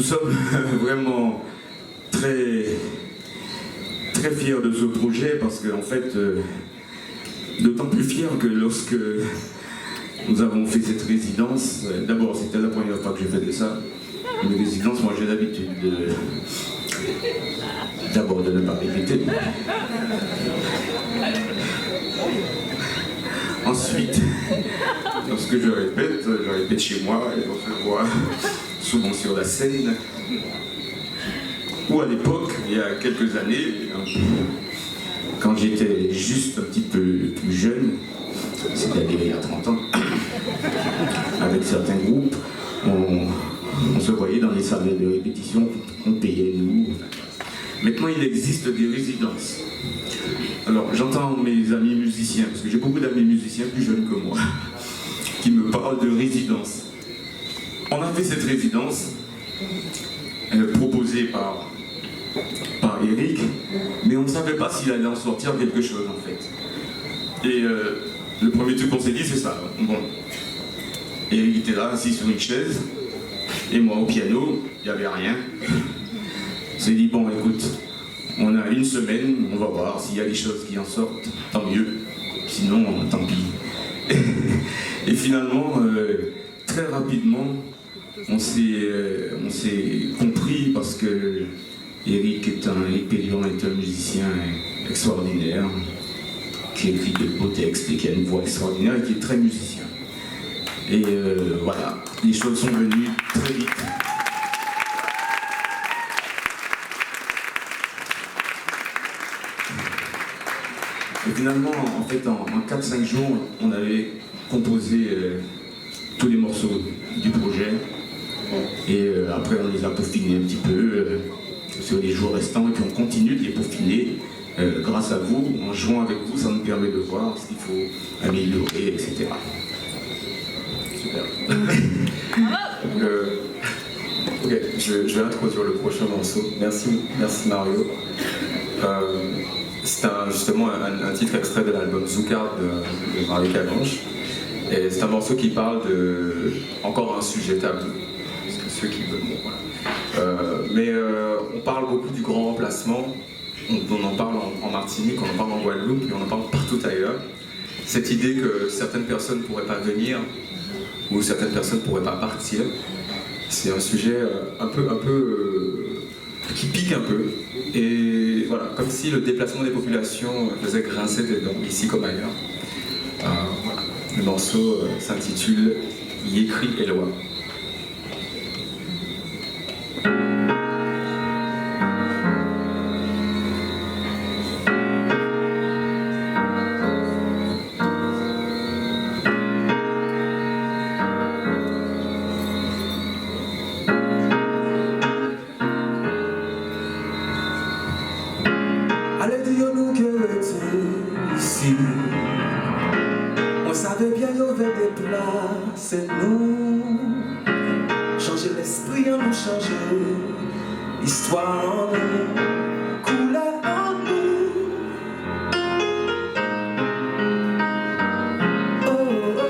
sommes vraiment très, très fiers de ce projet parce qu'en fait, d'autant plus fiers que lorsque nous avons fait cette résidence, d'abord c'était la première fois que j'ai fait ça, une résidence, moi j'ai l'habitude d'abord de ne pas répéter. Ensuite, lorsque je répète chez moi et on se voit souvent sur la scène. Ou à l'époque, il y a quelques années, quand j'étais juste un petit peu plus jeune, c'est-à-dire il y a 30 ans, avec certains groupes, on se voyait dans les salles de répétition, on payait nous. Maintenant, il existe des résidences. Alors, j'entends mes amis musiciens, parce que j'ai beaucoup d'amis musiciens plus jeunes que moi, qui me parlent de résidence. On a fait cette résidence, proposée par Eric, mais on ne savait pas s'il allait en sortir quelque chose, en fait. Et le premier truc qu'on s'est dit, c'est ça. Bon. Eric était là, assis sur une chaise, et moi au piano, il n'y avait rien. On s'est dit, bon, écoute, on a une semaine, on va voir s'il y a des choses qui en sortent, tant mieux. Sinon, tant pis. Et finalement, très rapidement, on s'est compris parce que Eric Pélion est un musicien extraordinaire, qui écrit de beaux textes et qui a une voix extraordinaire et qui est très musicien. Et voilà, les choses sont venues très vite. Et finalement, en fait, en 4-5 jours, on avait composé tous les morceaux du projet. Et après, on les a peaufinés un petit peu sur les jours restants. Et puis on continue de les peaufiner grâce à vous. En jouant avec vous, ça nous permet de voir ce qu'il faut améliorer, etc. Super. Ok, je vais introduire le prochain morceau. Merci Mario. C'est justement un titre extrait de l'album Zoukard de Mario Calange. Et c'est un morceau qui parle de encore un sujet tabou. Parce que ceux qui veulent, bon, voilà. Mais on parle beaucoup du grand remplacement. On en parle en Martinique, on en parle en Guadeloupe, et on en parle partout ailleurs. Cette idée que certaines personnes ne pourraient pas venir, ou certaines personnes ne pourraient pas partir, c'est un sujet un peu qui pique un peu. Et voilà, comme si le déplacement des populations faisait grincer des dents, ici comme ailleurs. Voilà. Le morceau s'intitule Yékri Eloi. On savait bien y avait des plats, c'est nous. Changer l'esprit en nous changer, l'histoire en nous, couleur en nous. Oh, oh,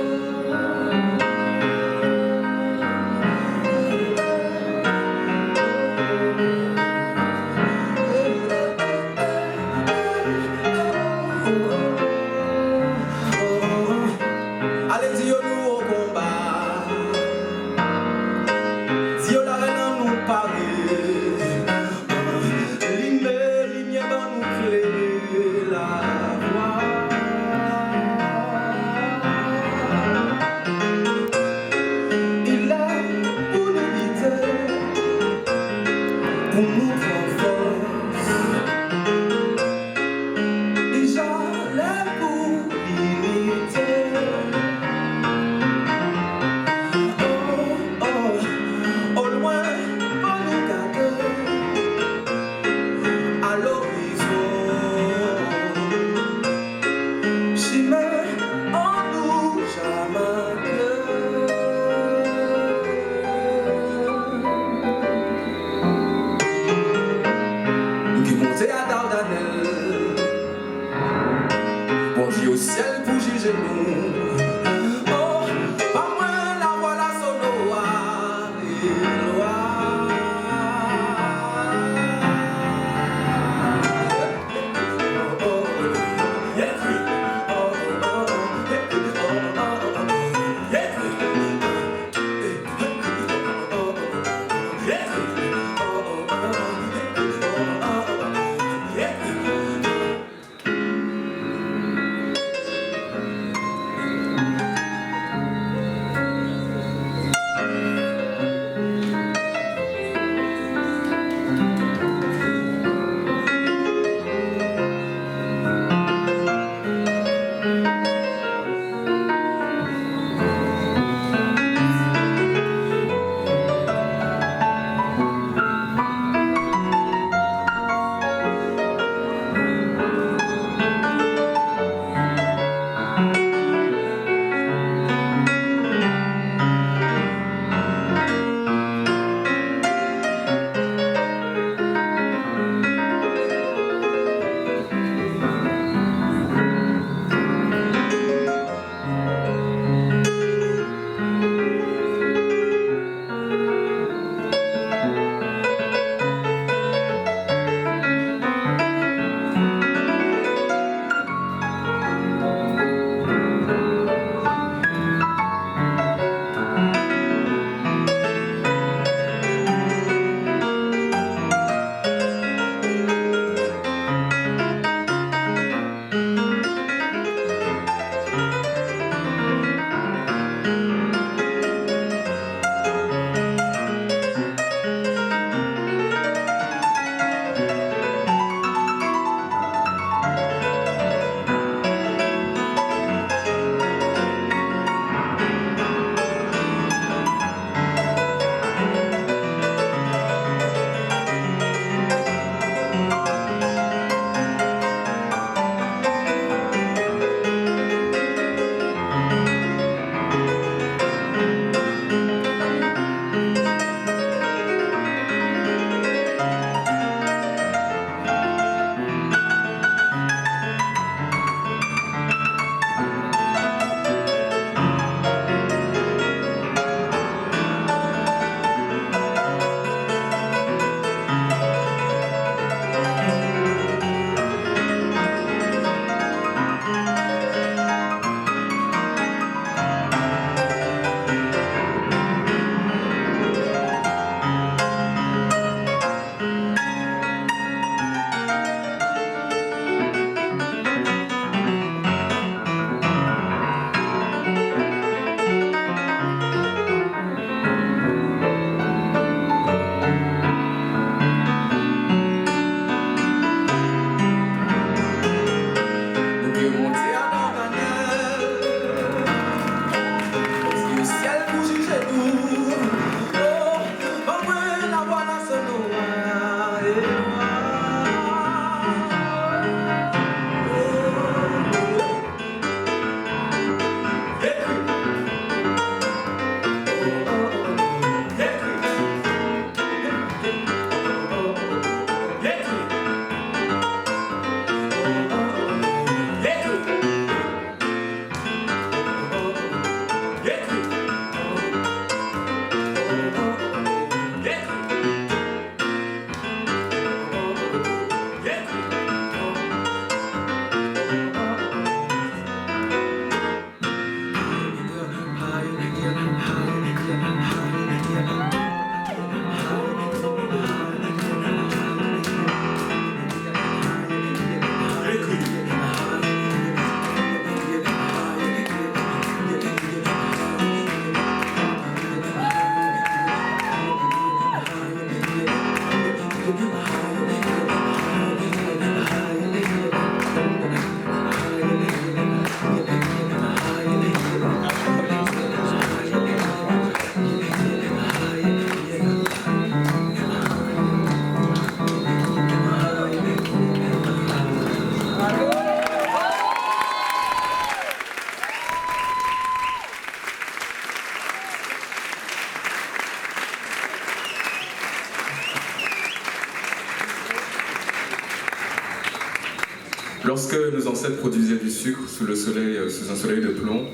Lorsque nos ancêtres produisaient du sucre sous le soleil, sous un soleil de plomb,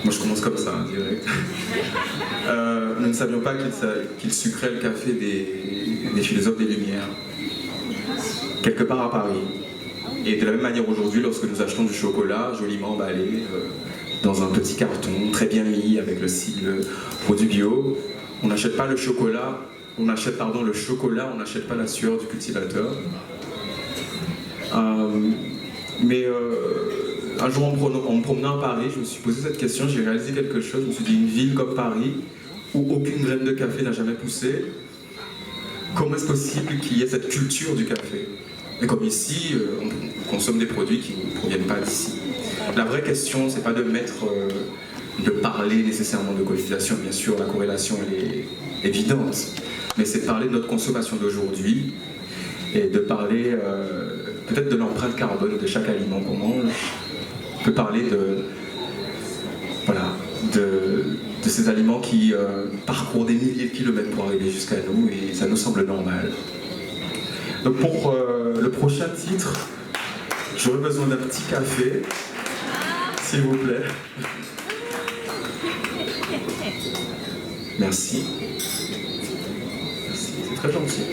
moi je commence comme ça, hein, direct. Nous ne savions pas qu'ils sucraient le café des philosophes des Lumières, quelque part à Paris. Et de la même manière aujourd'hui, lorsque nous achetons du chocolat joliment emballé dans un petit carton, très bien mis avec le sigle produit bio, on n'achète pas le chocolat, on n'achète pas la sueur du cultivateur. Mais un jour en me promenant à Paris, je me suis posé cette question, j'ai réalisé quelque chose, je me suis dit, une ville comme Paris, où aucune graine de café n'a jamais poussé, comment est-ce possible qu'il y ait cette culture du café? Et comme ici, on consomme des produits qui ne proviennent pas d'ici. La vraie question, c'est pas de parler nécessairement de colonisation, bien sûr, la corrélation elle est évidente, mais c'est de parler de notre consommation d'aujourd'hui et de parler peut-être de l'empreinte carbone de chaque aliment qu'on mange. On peut parler de ces aliments qui parcourent des milliers de kilomètres pour arriver jusqu'à nous et ça nous semble normal. Donc pour le prochain titre, j'aurais besoin d'un petit café, s'il vous plaît. Merci. Merci, c'est très gentil.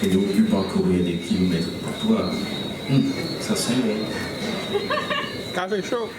Et donc tu parcourir des kilomètres pour toi. Ça sent bon. Café chaud.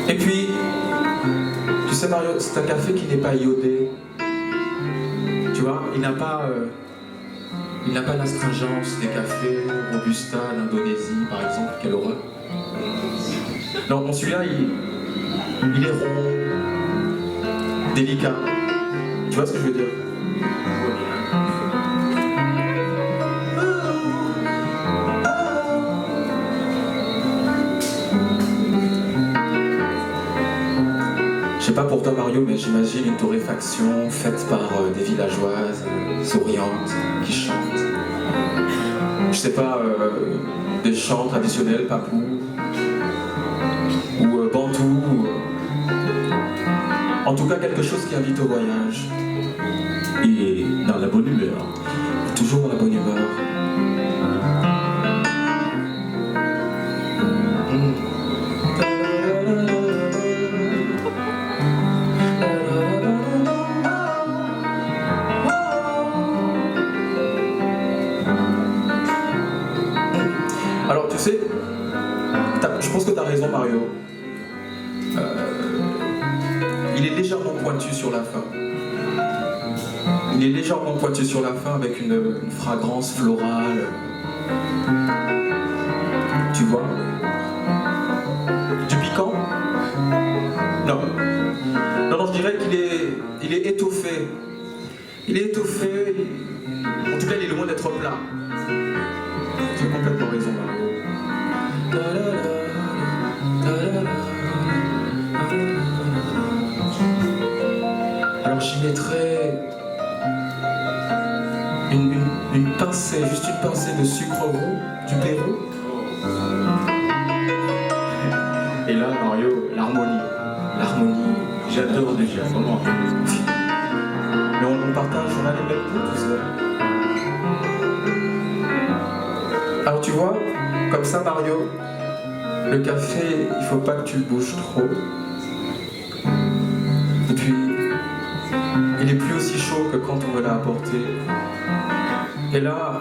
Et puis, tu sais Mario, c'est un café qui n'est pas iodé. Tu vois, il n'a pas l'astringence des cafés Robusta d'Indonésie, par exemple, quelle horreur. Non, celui-là, il est rond, délicat. Tu vois ce que je veux dire? Je sais pas pour toi Mario, mais j'imagine une torréfaction faite par des villageoises souriantes qui chantent. Je sais pas, des chants traditionnels papous ou bantou. En tout cas quelque chose qui invite au voyage. Et dans la bonne humeur. Toujours dans la bonne humeur. Alors tu sais, je pense que tu as raison Mario. Il est légèrement pointu sur la fin. Il est légèrement pointu sur la fin avec une fragrance florale. Tu vois? Du piquant? Non. Non, je dirais qu'il est étoffé. Il est étoffé. En tout cas, il est loin d'être plat. Tu as complètement raison, Mario. Alors j'y mettrais une pincée, juste une pincée de sucre roux du Pérou. Et là, Mario, l'harmonie. L'harmonie. J'adore déjà, vraiment. Mais on partage, on a les mêmes goûts, tout ça. Alors tu vois, comme ça Mario, le café, il faut pas que tu le bouges trop. Et puis, il est plus aussi chaud que quand on me l'a apporté. Et là,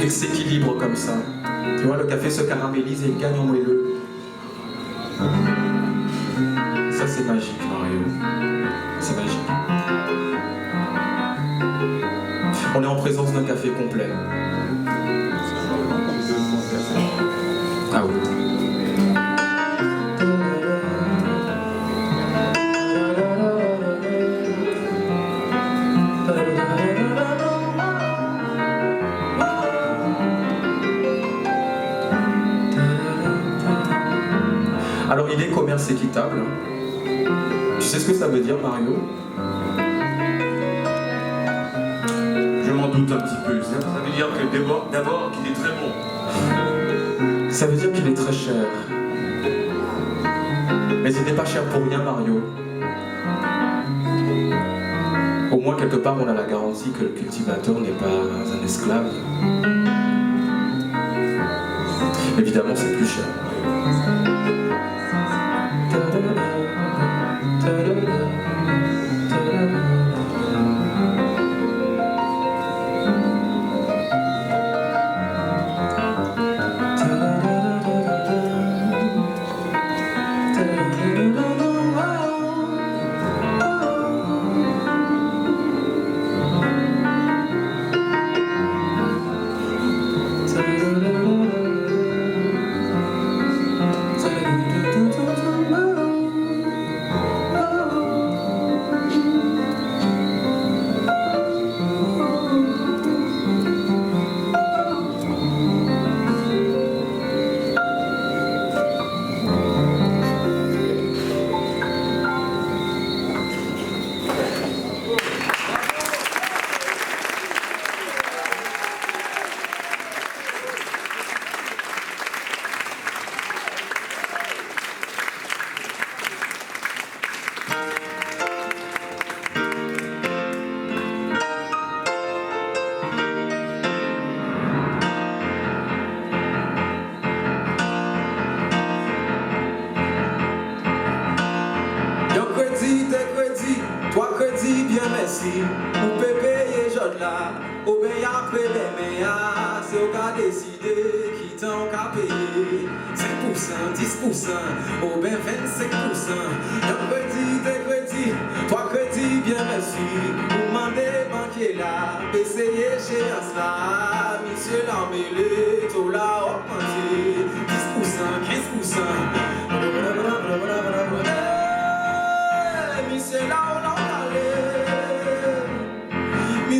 il s'équilibre comme ça. Tu vois, le café se caramélise et il gagne en moelleux. c'est magique, Mario. C'est magique. On est en présence d'un café complet. Ah oui. Alors il est commerce équitable. Tu sais ce que ça veut dire, Mario? Je m'en doute un petit peu. Ça veut dire que d'abord qu'il est très bon. Ça veut dire qu'il est très cher. Mais il n'est pas cher pour rien, Mario. Au moins, quelque part, on a la garantie que le cultivateur n'est pas un esclave. Évidemment, c'est plus cher. Toi crédit bien merci, ou peut payer j'autre là, ou bien après les meilleurs, c'est au cas décider qui t'en qu'à payer 5%, 10%, ou bien 25%. Y'a crédit, toi crédit bien merci, ou mandez banquier là, essayer chez là, monsieur l'emmêlé, tout là augmenté 10%, 15%. C'est là où l'on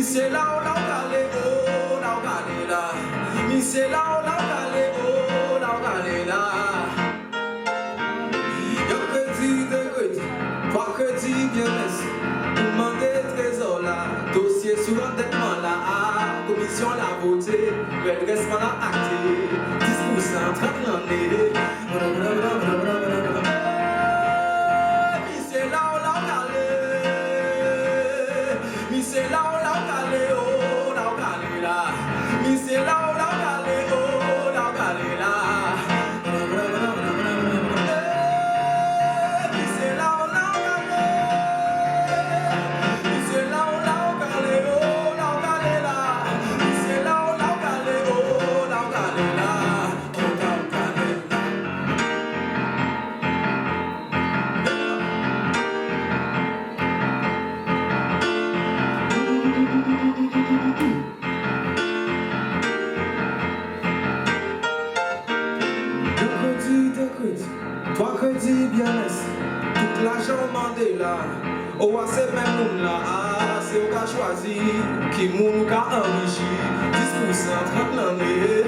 c'est là où l'on oh, là où là. C'est là où l'on oh, là où là. Y'a crédit, toi crédit bien merci. Vous demandez trésor là, dossier sur endettement là, commission la voté, redressement la acté, 10%, 30 l'année. C'est là où l'on c'est là où l'on oh, là où là. C'est là où l'on oh, là où là. C'est là où l'on c'est là où l'on oh, là où là. C'est là où l'on oh, là où là. Toi crédit bien merci, tout l'argent mandé là, oh c'est même moun là, c'est au cas choisi, qui moun ka enrichi, 10%, 30 l'année.